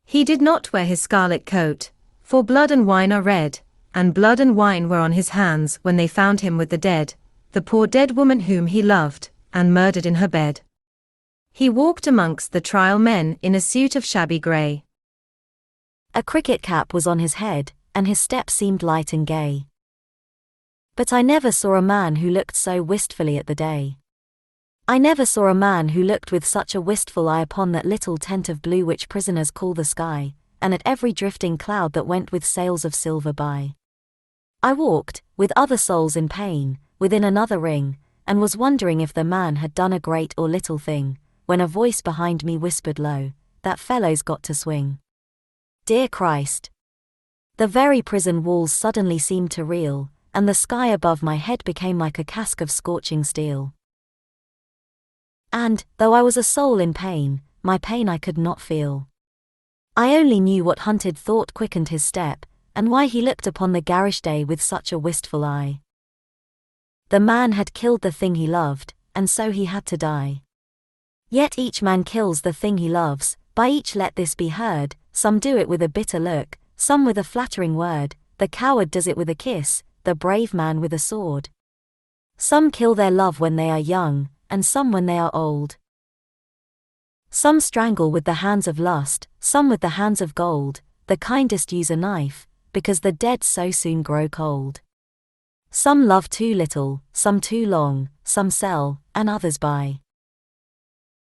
He did not wear his scarlet coat, for blood and wine are red, and blood and wine were on his hands when they found him with the dead, the poor dead woman whom he loved, and murdered in her bed. He walked amongst the trial men in a suit of shabby grey. A cricket cap was on his head, and his step seemed light and gay. But I never saw a man who looked so wistfully at the day. I never saw a man who looked with such a wistful eye upon that little tent of blue which prisoners call the sky, and at every drifting cloud that went with sails of silver by. I walked, with other souls in pain, within another ring, and was wondering if the man had done a great or little thing, when a voice behind me whispered low, "That fellow's got to swing." Dear Christ! The very prison walls suddenly seemed to reel, and the sky above my head became like a casque of scorching steel. And, though I was a soul in pain, my pain I could not feel. I only knew what hunted thought quickened his step, and why he looked upon the garish day with such a wistful eye. The man had killed the thing he loved, and so he had to die. Yet each man kills the thing he loves, by each let this be heard, some do it with a bitter look, some with a flattering word, the coward does it with a kiss, the brave man with a sword. Some kill their love when they are young, and some when they are old. Some strangle with the hands of lust, some with the hands of gold, the kindest use a knife, because the dead so soon grow cold. Some love too little, some too long, some sell, and others buy.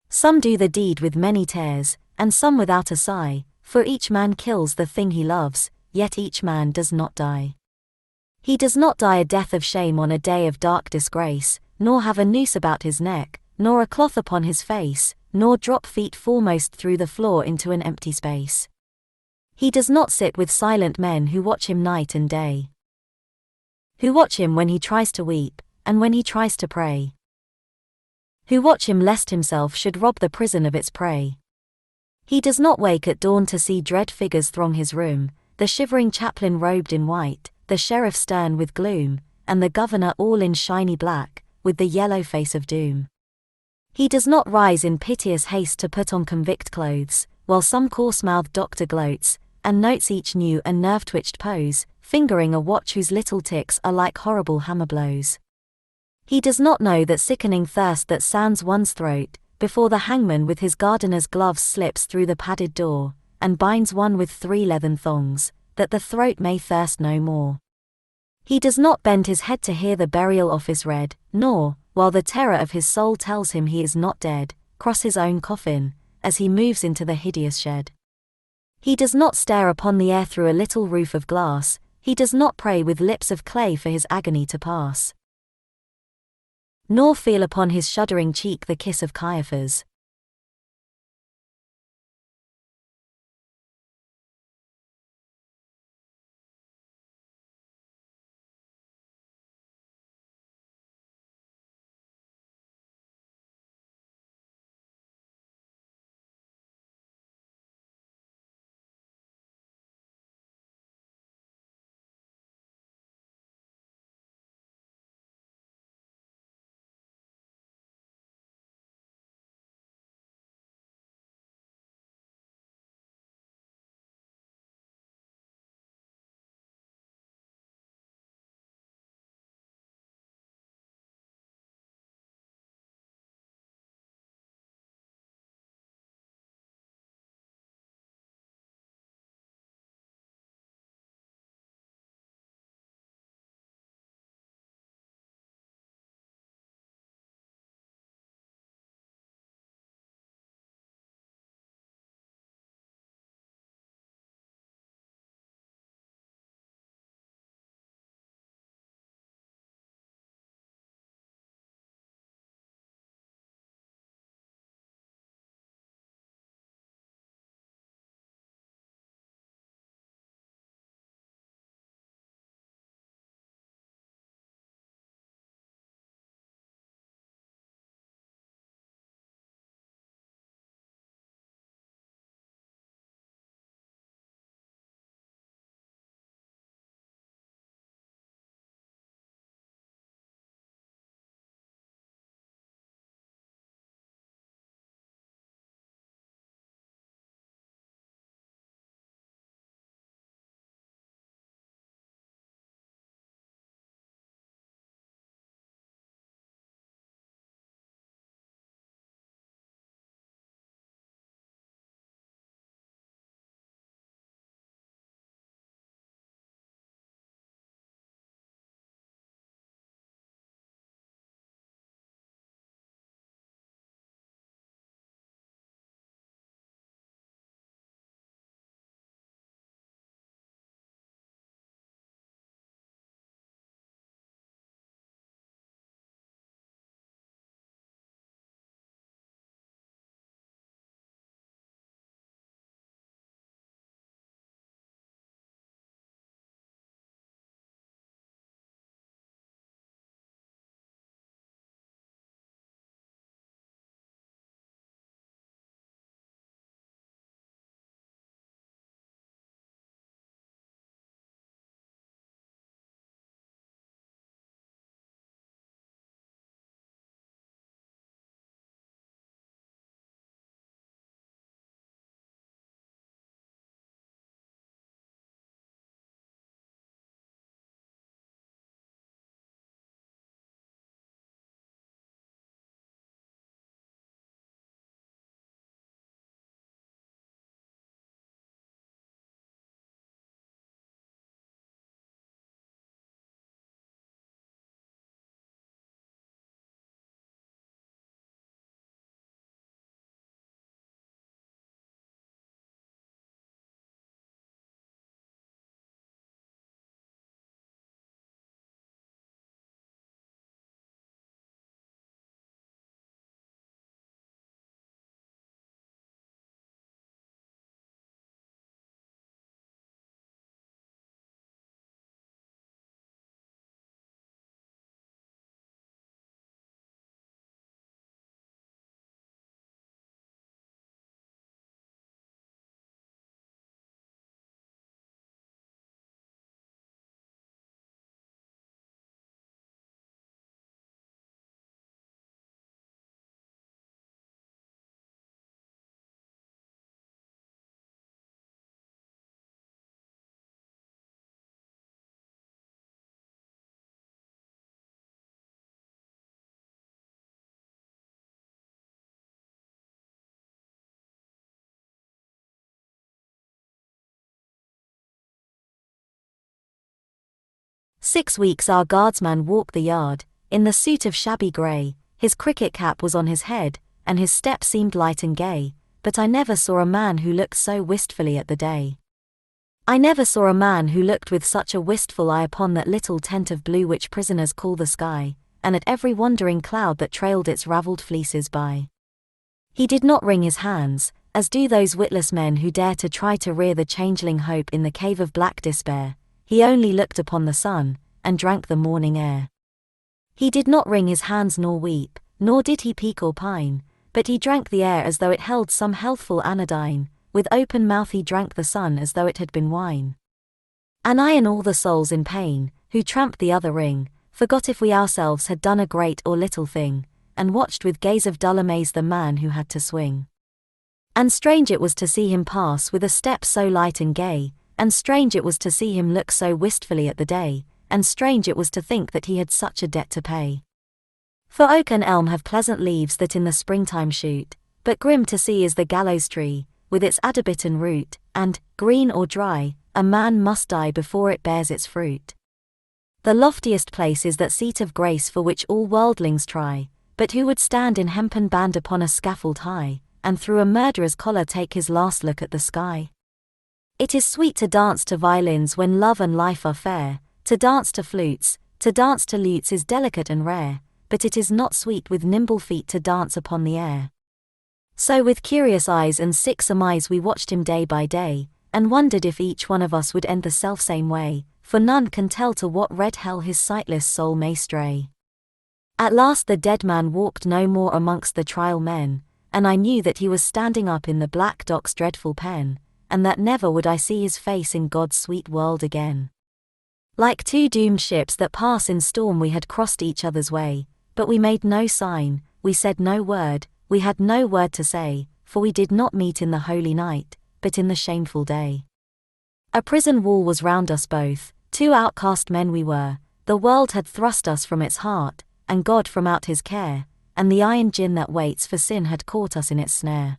Some do the deed with many tears, and some without a sigh, for each man kills the thing he loves, yet each man does not die. He does not die a death of shame on a day of dark disgrace, nor have a noose about his neck, nor a cloth upon his face, nor drop feet foremost through the floor into an empty space. He does not sit with silent men who watch him night and day, who watch him when he tries to weep, and when he tries to pray, who watch him lest himself should rob the prison of its prey. He does not wake at dawn to see dread figures throng his room, the shivering chaplain robed in white, the sheriff stern with gloom, and the governor all in shiny black, with the yellow face of doom. He does not rise in piteous haste to put on convict clothes, while some coarse-mouthed doctor gloats, and notes each new and nerve-twitched pose, fingering a watch whose little ticks are like horrible hammer blows. He does not know that sickening thirst that sounds one's throat, before the hangman with his gardener's gloves slips through the padded door, and binds one with 3 leathern thongs, that the throat may thirst no more. He does not bend his head to hear the burial office read, nor, while the terror of his soul tells him he is not dead, cross his own coffin, as he moves into the hideous shed. He does not stare upon the air through a little roof of glass, he does not pray with lips of clay for his agony to pass, nor feel upon his shuddering cheek the kiss of Caiaphas. 6 weeks our guardsman walked the yard, in the suit of shabby grey, his cricket cap was on his head, and his step seemed light and gay, but I never saw a man who looked so wistfully at the day. I never saw a man who looked with such a wistful eye upon that little tent of blue which prisoners call the sky, and at every wandering cloud that trailed its ravelled fleeces by. He did not wring his hands, as do those witless men who dare to try to rear the changeling hope in the cave of black despair. He only looked upon the sun, and drank the morning air. He did not wring his hands nor weep, nor did he peak or pine, but he drank the air as though it held some healthful anodyne, with open mouth he drank the sun as though it had been wine. And I and all the souls in pain, who tramped the other ring, forgot if we ourselves had done a great or little thing, and watched with gaze of dull amaze the man who had to swing. And strange it was to see him pass with a step so light and gay, and strange it was to see him look so wistfully at the day, and strange it was to think that he had such a debt to pay. For oak and elm have pleasant leaves that in the springtime shoot, but grim to see is the gallows tree, with its adder-bitten root, and, green or dry, a man must die before it bears its fruit. The loftiest place is that seat of grace for which all worldlings try, but who would stand in hempen band upon a scaffold high, and through a murderer's collar take his last look at the sky? It is sweet to dance to violins when love and life are fair, to dance to flutes, to dance to lutes is delicate and rare, but it is not sweet with nimble feet to dance upon the air. So with curious eyes and sick surmise we watched him day by day, and wondered if each one of us would end the selfsame way, for none can tell to what red hell his sightless soul may stray. At last the dead man walked no more amongst the trial men, and I knew that he was standing up in the black dock's dreadful pen, and that never would I see his face in God's sweet world again. Like two doomed ships that pass in storm we had crossed each other's way, but we made no sign, we said no word, we had no word to say, for we did not meet in the holy night, but in the shameful day. A prison wall was round us both, two outcast men we were, the world had thrust us from its heart, and God from out his care, and the iron gin that waits for sin had caught us in its snare.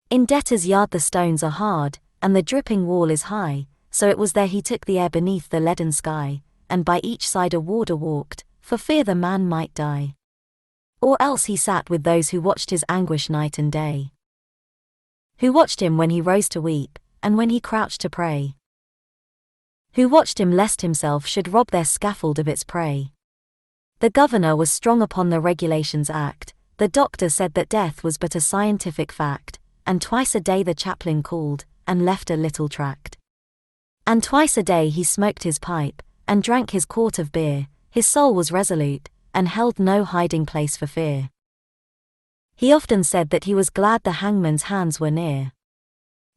In debtor's yard the stones are hard, and the dripping wall is high, so it was there he took the air beneath the leaden sky, and by each side a warder walked, for fear the man might die. Or else he sat with those who watched his anguish night and day. Who watched him when he rose to weep, and when he crouched to pray. Who watched him lest himself should rob their scaffold of its prey. The governor was strong upon the regulations act, the doctor said that death was but a scientific fact, and twice a day the chaplain called, and left a little tract. And twice a day he smoked his pipe, and drank his quart of beer, his soul was resolute, and held no hiding place for fear. He often said that he was glad the hangman's hands were near.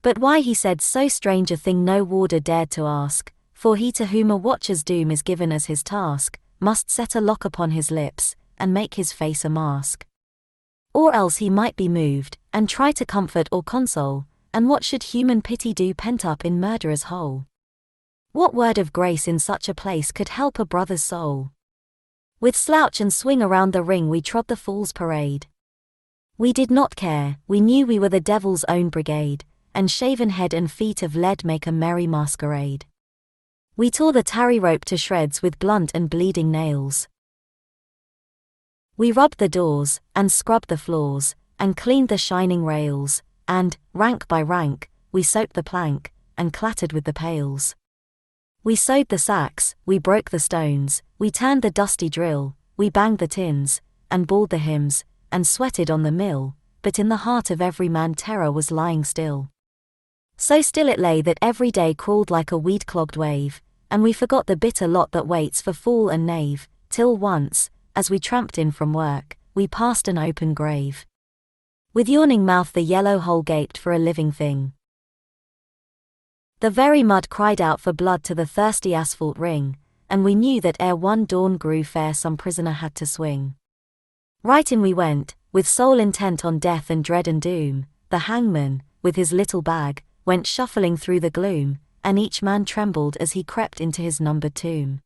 But why he said so strange a thing no warder dared to ask, for he to whom a watcher's doom is given as his task, must set a lock upon his lips, and make his face a mask. Or else he might be moved, and try to comfort or console, and what should human pity do pent up in murderer's hole? What word of grace in such a place could help a brother's soul? With slouch and swing around the ring we trod the fool's parade. We did not care, we knew we were the devil's own brigade, and shaven head and feet of lead make a merry masquerade. We tore the tarry rope to shreds with blunt and bleeding nails. We rubbed the doors, and scrubbed the floors, and cleaned the shining rails, and, rank by rank, we soaped the plank, and clattered with the pails. We sewed the sacks, we broke the stones, we turned the dusty drill, we banged the tins, and bawled the hymns, and sweated on the mill, but in the heart of every man terror was lying still. So still it lay that every day crawled like a weed-clogged wave, and we forgot the bitter lot that waits for fool and knave, till once, as we tramped in from work, we passed an open grave. With yawning mouth the yellow hole gaped for a living thing. The very mud cried out for blood to the thirsty asphalt ring, and we knew that ere one dawn grew fair some prisoner had to swing. Right in we went, with soul intent on death and dread and doom. The hangman, with his little bag, went shuffling through the gloom, and each man trembled as he crept into his numbered tomb.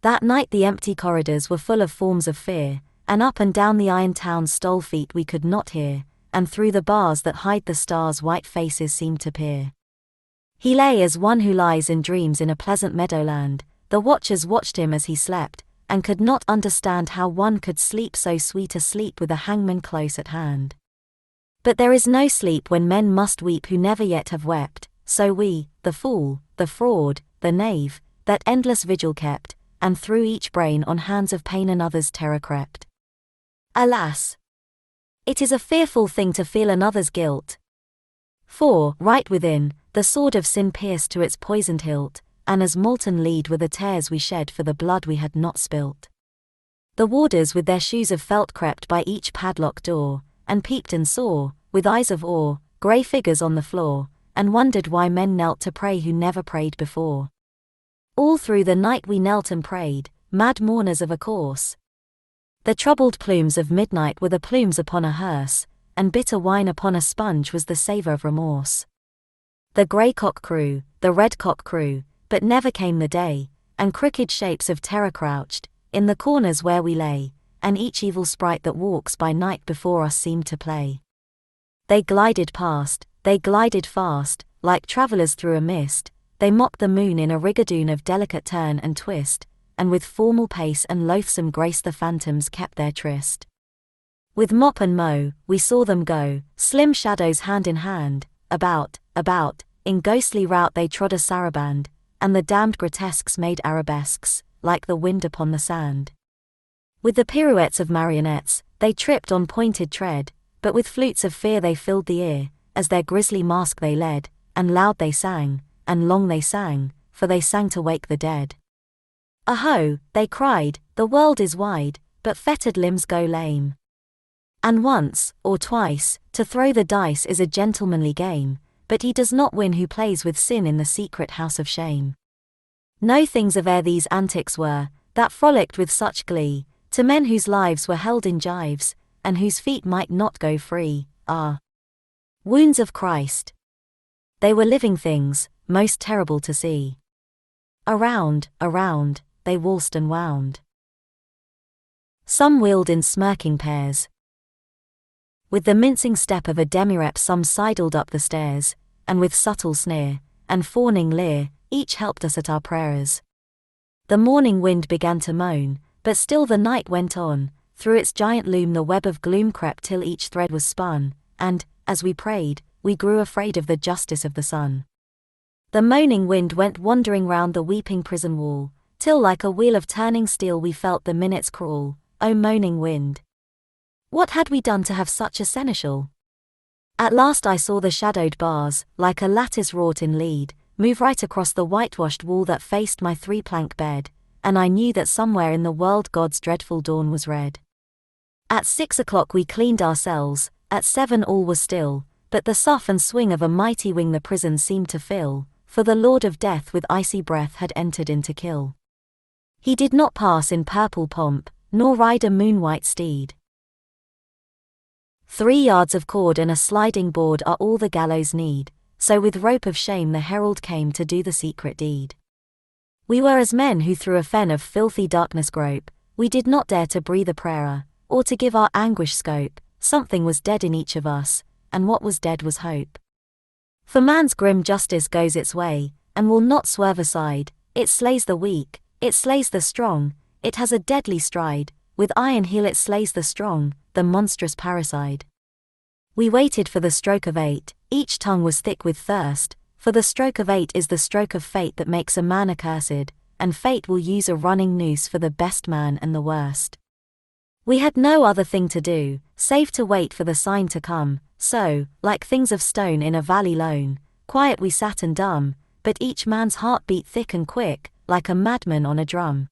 That night the empty corridors were full of forms of fear, and up and down the iron town stole feet we could not hear, and through the bars that hide the stars white faces seemed to peer. He lay as one who lies in dreams in a pleasant meadowland. The watchers watched him as he slept, and could not understand how one could sleep so sweet a sleep with a hangman close at hand. But there is no sleep when men must weep who never yet have wept, so we, the fool, the fraud, the knave, that endless vigil kept, and through each brain on hands of pain another's terror crept. Alas! It is a fearful thing to feel another's guilt. For, right within, the sword of sin pierced to its poisoned hilt, and as molten lead were the tears we shed for the blood we had not spilt. The warders with their shoes of felt crept by each padlocked door, and peeped and saw, with eyes of awe, grey figures on the floor, and wondered why men knelt to pray who never prayed before. All through the night we knelt and prayed, mad mourners of a course. The troubled plumes of midnight were the plumes upon a hearse, and bitter wine upon a sponge was the savour of remorse. The grey cock crew, the red cock crew, but never came the day, and crooked shapes of terror crouched in the corners where we lay, and each evil sprite that walks by night before us seemed to play. They glided past, they glided fast, like travellers through a mist. They mocked the moon in a rigadoon of delicate turn and twist, and with formal pace and loathsome grace the phantoms kept their tryst. With mop and mow, we saw them go, slim shadows hand in hand, about, in ghostly rout they trod a saraband, and the damned grotesques made arabesques, like the wind upon the sand. With the pirouettes of marionettes, they tripped on pointed tread, but with flutes of fear they filled the ear, as their grisly mask they led, and loud they sang, and long they sang, for they sang to wake the dead. Aho, they cried, the world is wide, but fettered limbs go lame. And once, or twice, to throw the dice is a gentlemanly game, but he does not win who plays with sin in the secret house of shame. No things of ere these antics were, that frolicked with such glee, to men whose lives were held in gyves, and whose feet might not go free, wounds of Christ. They were living things, most terrible to see. Around, they waltzed and wound. Some wheeled in smirking pairs. With the mincing step of a demirep some sidled up the stairs, and with subtle sneer, and fawning leer, each helped us at our prayers. The morning wind began to moan, but still the night went on. Through its giant loom the web of gloom crept till each thread was spun, and, as we prayed, we grew afraid of the justice of the sun. The moaning wind went wandering round the weeping prison wall, till like a wheel of turning steel we felt the minutes crawl. O moaning wind! What had we done to have such a seneschal? At last I saw the shadowed bars, like a lattice wrought in lead, move right across the whitewashed wall that faced my three-plank bed, and I knew that somewhere in the world God's dreadful dawn was red. At 6 o'clock we cleaned our cells, at 7 all was still, but the sough and swing of a mighty wing the prison seemed to fill, for the Lord of Death with icy breath had entered in to kill. He did not pass in purple pomp, nor ride a moon-white steed. 3 yards of cord and a sliding board are all the gallows need, so with rope of shame the herald came to do the secret deed. We were as men who through a fen of filthy darkness grope, we did not dare to breathe a prayer, or to give our anguish scope. Something was dead in each of us, and what was dead was hope. For man's grim justice goes its way, and will not swerve aside. It slays the weak, it slays the strong, it has a deadly stride, with iron heel it slays the strong, the monstrous parricide. We waited for the stroke of 8, each tongue was thick with thirst, for the stroke of 8 is the stroke of fate that makes a man accursed, and fate will use a running noose for the best man and the worst. We had no other thing to do, save to wait for the sign to come, so, like things of stone in a valley lone, quiet we sat and dumb, but each man's heart beat thick and quick, like a madman on a drum.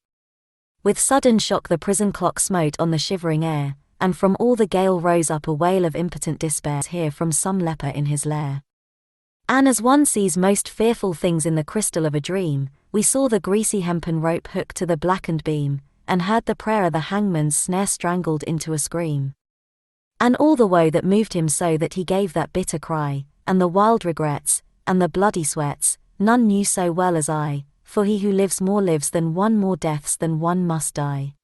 With sudden shock the prison clock smote on the shivering air, and from all the Gaol rose up a wail of impotent despair here from some leper in his lair. And as one sees most fearful things in the crystal of a dream, we saw the greasy hempen rope hooked to the blackened beam, and heard the prayer of the hangman's snare strangled into a scream. And all the woe that moved him so that he gave that bitter cry, and the wild regrets, and the bloody sweats, none knew so well as I, for he who lives more lives than one, more deaths than one must die.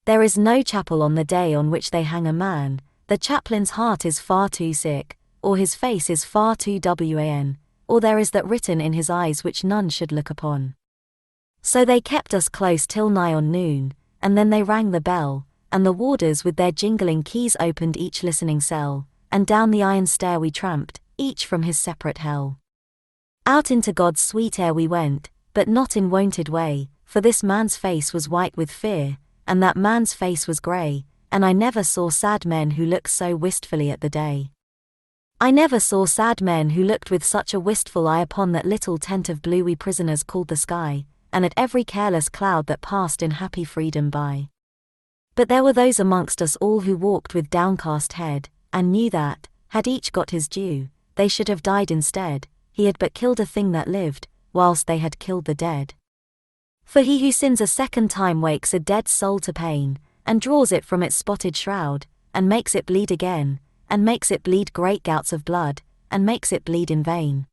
There is no chapel on the day on which they hang a man. The chaplain's heart is far too sick, or his face is far too wan, or there is that written in his eyes which none should look upon. So they kept us close till nigh on noon, and then they rang the bell, and the warders with their jingling keys opened each listening cell, and down the iron stair we tramped, each from his separate hell. Out into God's sweet air we went, but not in wonted way, for this man's face was white with fear, and that man's face was grey, and I never saw sad men who looked so wistfully at the day. I never saw sad men who looked with such a wistful eye upon that little tent of blue we prisoners called the sky, and at every careless cloud that passed in happy freedom by. But there were those amongst us all who walked with downcast head, and knew that, had each got his due, they should have died instead. He had but killed a thing that lived, whilst they had killed the dead. For he who sins a second time wakes a dead soul to pain, and draws it from its spotted shroud, and makes it bleed again, and makes it bleed great gouts of blood, and makes it bleed in vain.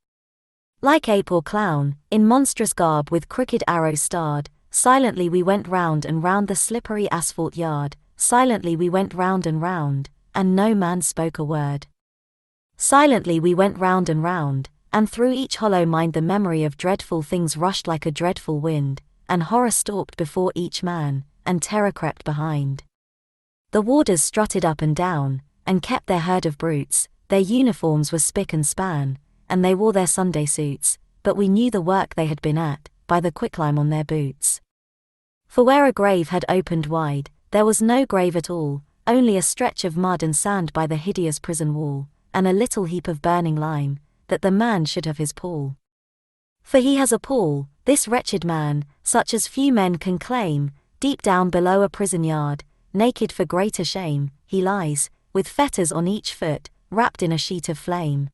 Like ape or clown, in monstrous garb with crooked arrows starred, silently we went round and round the slippery asphalt yard, silently we went round, and no man spoke a word. Silently we went round, and through each hollow mind the memory of dreadful things rushed like a dreadful wind, and horror stalked before each man, and terror crept behind. The warders strutted up and down, and kept their herd of brutes. Their uniforms were spick and span, and they wore their Sunday suits, but we knew the work they had been at, by the quicklime on their boots. For where a grave had opened wide, there was no grave at all, only a stretch of mud and sand by the hideous prison wall, and a little heap of burning lime, that the man should have his pall. For he has a pall, this wretched man, such as few men can claim, deep down below a prison yard, naked for greater shame, he lies, with fetters on each foot, wrapped in a sheet of flame.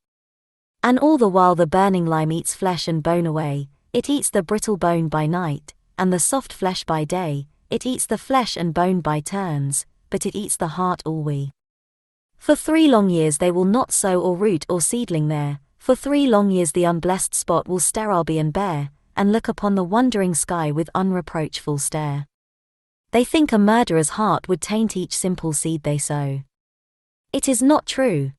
And all the while the burning lime eats flesh and bone away, it eats the brittle bone by night, and the soft flesh by day, it eats the flesh and bone by turns, but it eats the heart alway. For 3 long years they will not sow or root or seedling there, for 3 long years the unblessed spot will sterile be and bare, and look upon the wondering sky with unreproachful stare. They think a murderer's heart would taint each simple seed they sow. It is not true.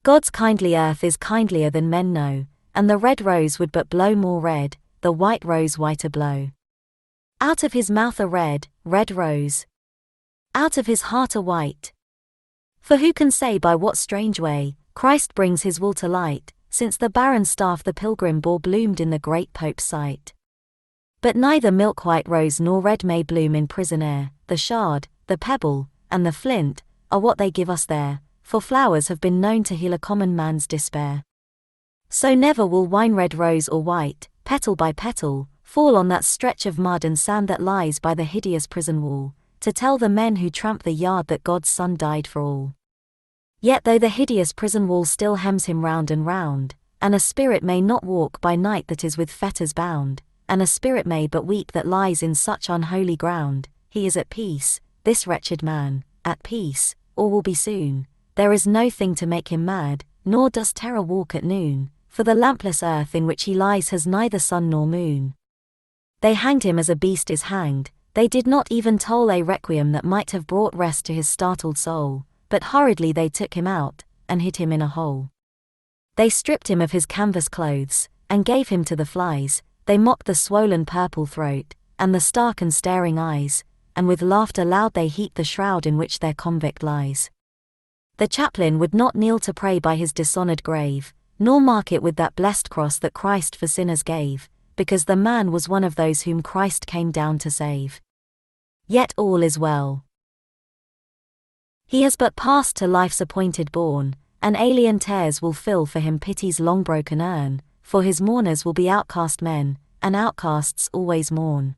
God's kindly earth is kindlier than men know, and the red rose would but blow more red, the white rose whiter blow. Out of his mouth a red, red rose. Out of his heart a white. For who can say by what strange way Christ brings his will to light, since the barren staff the pilgrim bore bloomed in the great Pope's sight? But neither milk-white rose nor red may bloom in prison air. The shard, the pebble, and the flint are what they give us there, for flowers have been known to heal a common man's despair. So never will wine-red rose or white, petal by petal, fall on that stretch of mud and sand that lies by the hideous prison wall, to tell the men who tramp the yard that God's Son died for all. Yet though the hideous prison wall still hems him round and round, and a spirit may not walk by night that is with fetters bound, and a spirit may but weep that lies in such unholy ground, he is at peace, this wretched man, at peace, or will be soon. There is no thing to make him mad, nor does terror walk at noon, for the lampless earth in which he lies has neither sun nor moon. They hanged him as a beast is hanged, they did not even toll a requiem that might have brought rest to his startled soul, but hurriedly they took him out, and hid him in a hole. They stripped him of his canvas clothes, and gave him to the flies. They mocked the swollen purple throat, and the stark and staring eyes, and with laughter loud they heaped the shroud in which their convict lies. The chaplain would not kneel to pray by his dishonored grave, nor mark it with that blessed cross that Christ for sinners gave, because the man was one of those whom Christ came down to save. Yet all is well. He has but passed to life's appointed bourne, and alien tears will fill for him pity's long broken urn, for his mourners will be outcast men, and outcasts always mourn.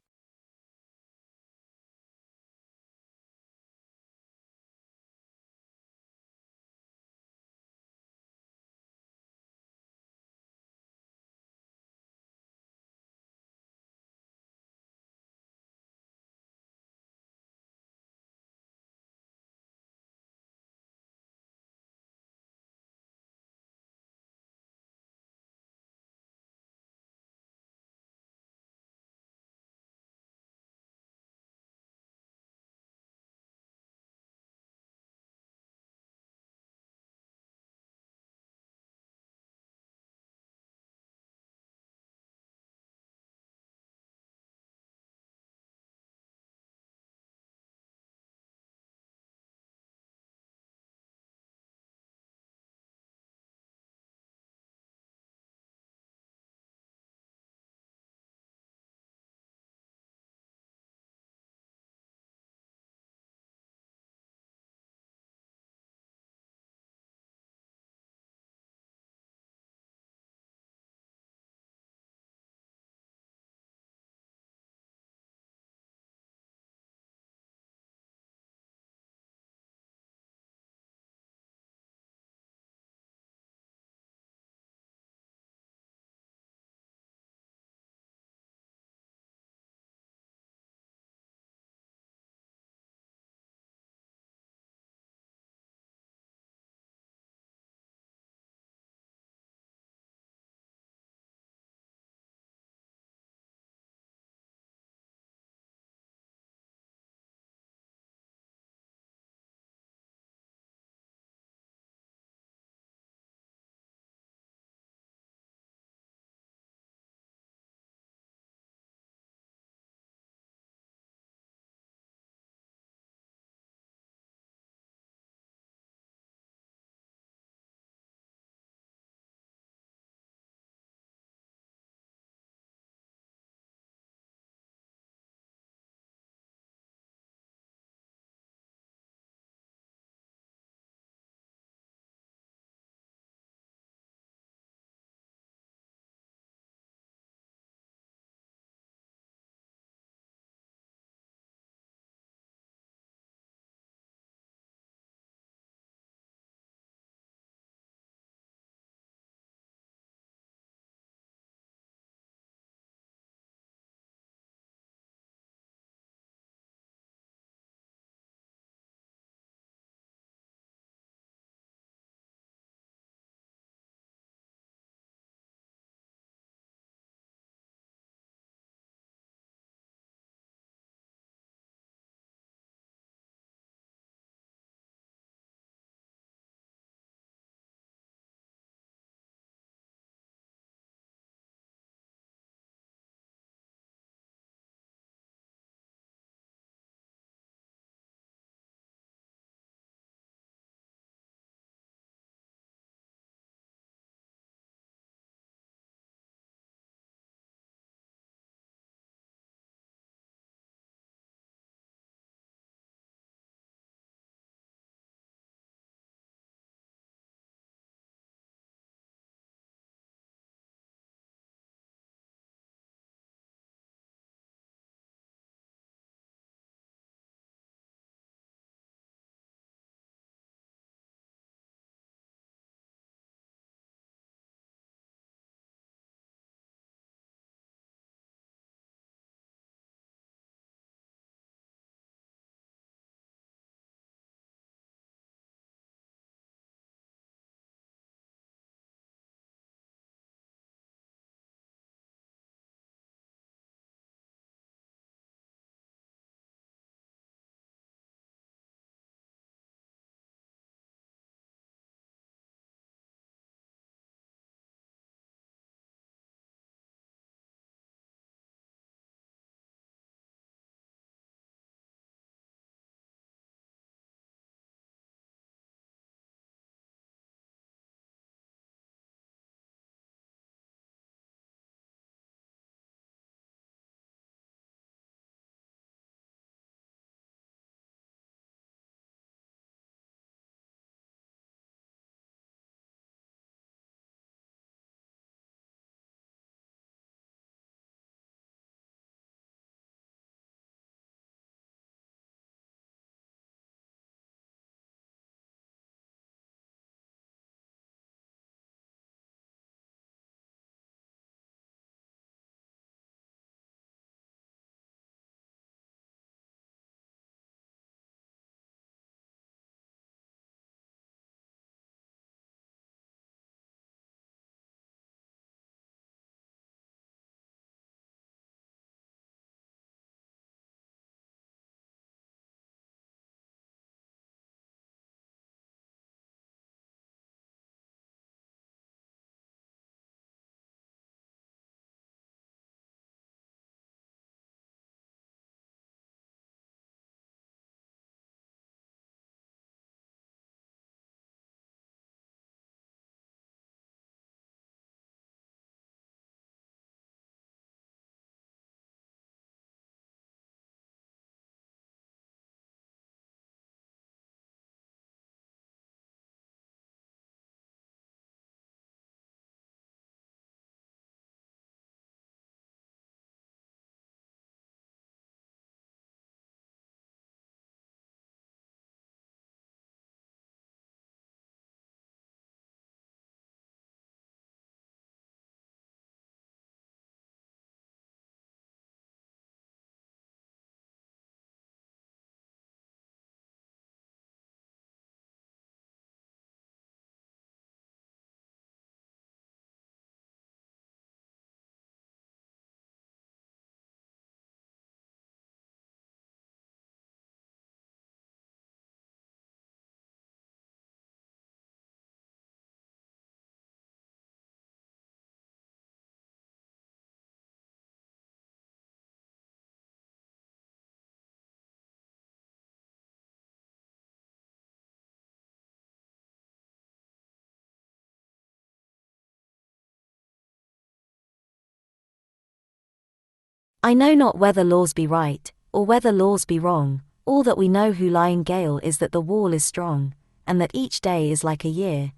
I know not whether laws be right, or whether laws be wrong, all that we know who lie in Gaol is that the wall is strong, and that each day is like a year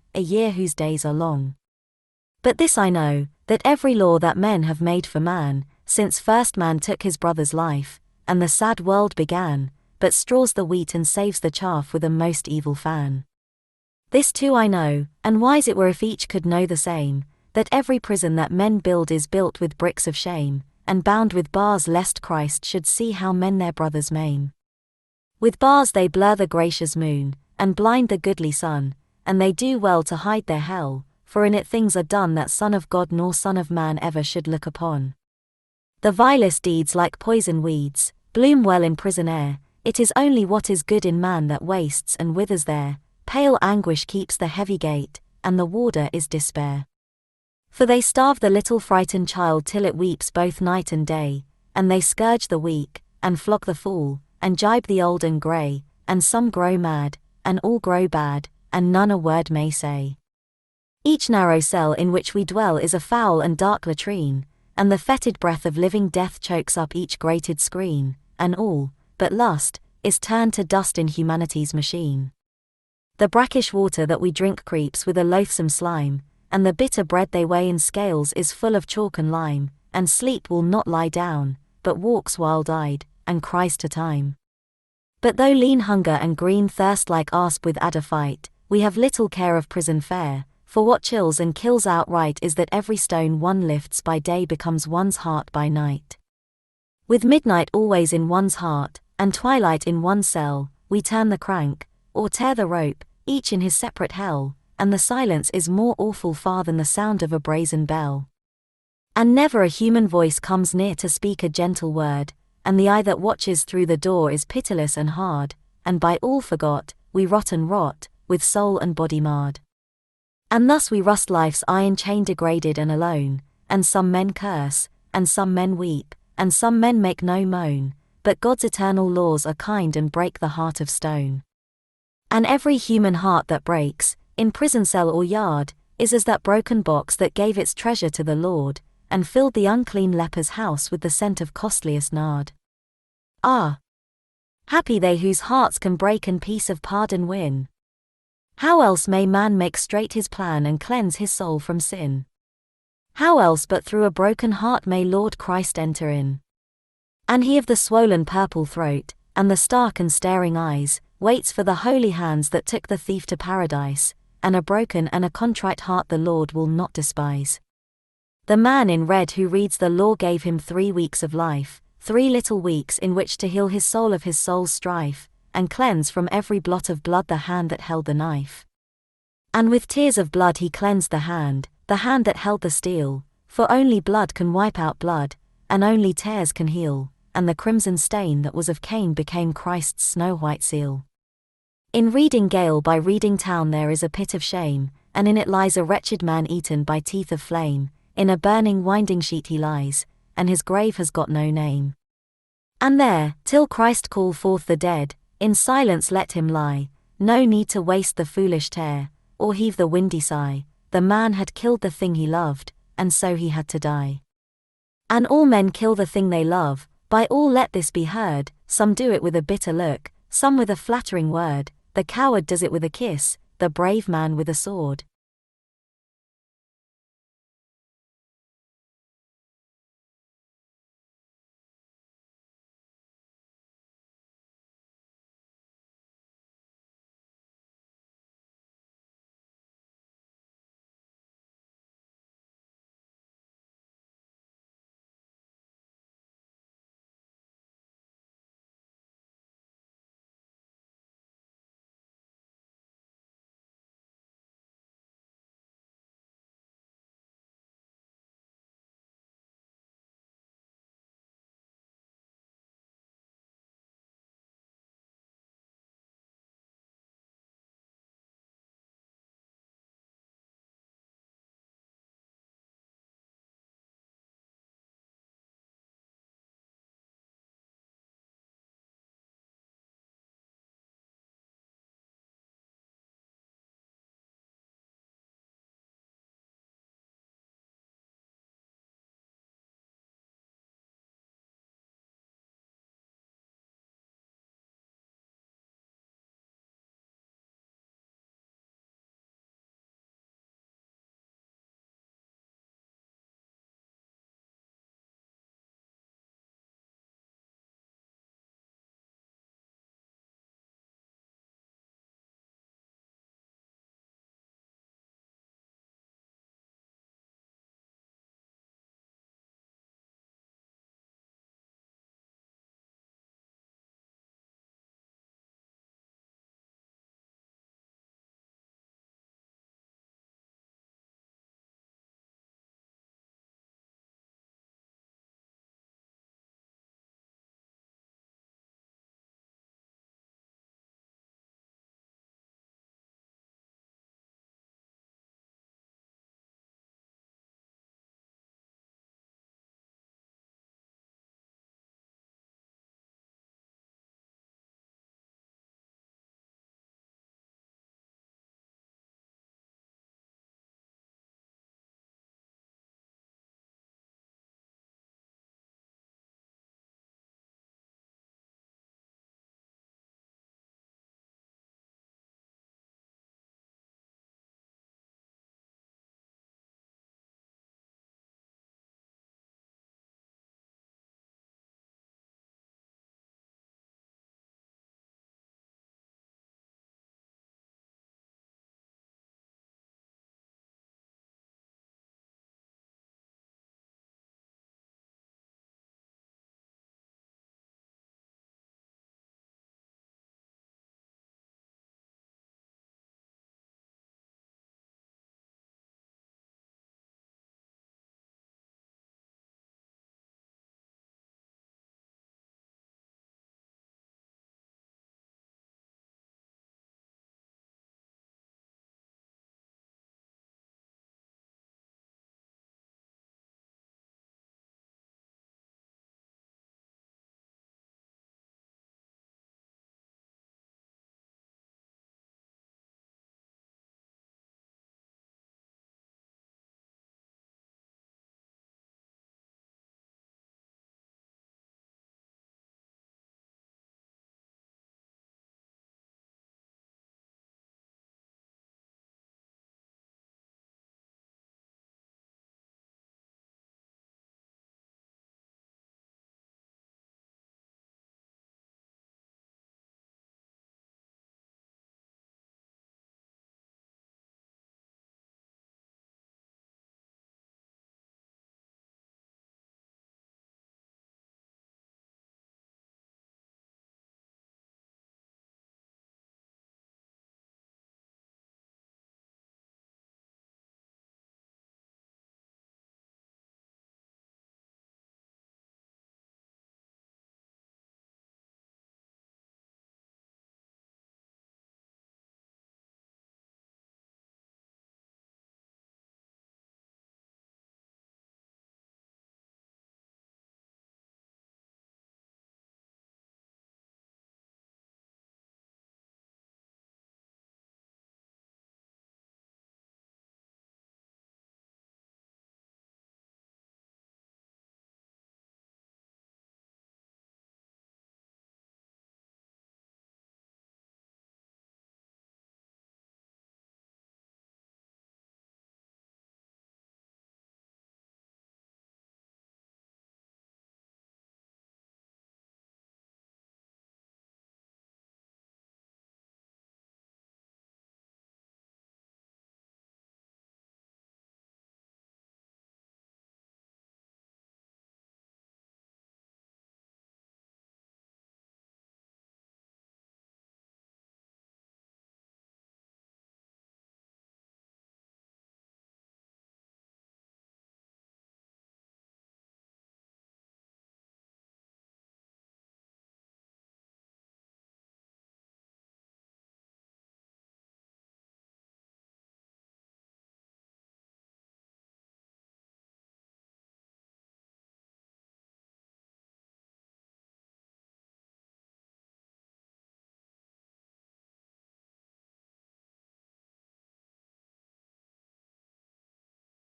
whose days are long. But this I know, that every law that men have made for man, since first man took his brother's life, and the sad world began, but straws the wheat and saves the chaff with a most evil fan. This too I know, and wise it were if each could know the same, that every prison that men build is built with bricks of shame, and bound with bars lest Christ should see how men their brothers maim. With bars they blur the gracious moon, and blind the goodly sun, and they do well to hide their hell, for in it things are done that Son of God nor Son of Man ever should look upon. The vilest deeds like poison weeds, bloom well in prison air, it is only what is good in man that wastes and withers there, pale anguish keeps the heavy gate, and the warder is despair. For they starve the little frightened child till it weeps both night and day, and they scourge the weak, and flog the fool, and gibe the old and grey, and some grow mad, and all grow bad, and none a word may say. Each narrow cell in which we dwell is a foul and dark latrine, and the fetid breath of living death chokes up each grated screen, and all, but lust, is turned to dust in humanity's machine. The brackish water that we drink creeps with a loathsome slime, and the bitter bread they weigh in scales is full of chalk and lime, and sleep will not lie down, but walks wild-eyed, and cries to time. But though lean hunger and green thirst like asp with adder fight, we have little care of prison fare, for what chills and kills outright is that every stone one lifts by day becomes one's heart by night. With midnight always in one's heart, and twilight in one's cell, we turn the crank, or tear the rope, each in his separate hell, and the silence is more awful far than the sound of a brazen bell. And never a human voice comes near to speak a gentle word, and the eye that watches through the door is pitiless and hard, and by all forgot, we rot and rot, with soul and body marred. And thus we rust life's iron chain degraded and alone, and some men curse, and some men weep, and some men make no moan, but God's eternal laws are kind and break the heart of stone. And every human heart that breaks, in prison cell or yard, is as that broken box that gave its treasure to the Lord, and filled the unclean leper's house with the scent of costliest nard. Ah! Happy they whose hearts can break and peace of pardon win. How else may man make straight his plan and cleanse his soul from sin? How else but through a broken heart may Lord Christ enter in? And he of the swollen purple throat, and the stark and staring eyes, waits for the holy hands that took the thief to paradise, and a broken and a contrite heart the Lord will not despise. The man in red who reads the law gave him 3 weeks of life, 3 little weeks in which to heal his soul of his soul's strife, and cleanse from every blot of blood the hand that held the knife. And with tears of blood he cleansed the hand that held the steel, for only blood can wipe out blood, and only tears can heal, and the crimson stain that was of Cain became Christ's snow-white seal. In reading Gaol by reading town there is a pit of shame, and in it lies a wretched man eaten by teeth of flame, in a burning winding sheet he lies, and his grave has got no name. And there, till Christ call forth the dead, in silence let him lie, no need to waste the foolish tear, or heave the windy sigh, the man had killed the thing he loved, and so he had to die. And all men kill the thing they love, by all let this be heard, some do it with a bitter look, some with a flattering word, the coward does it with a kiss, the brave man with a sword.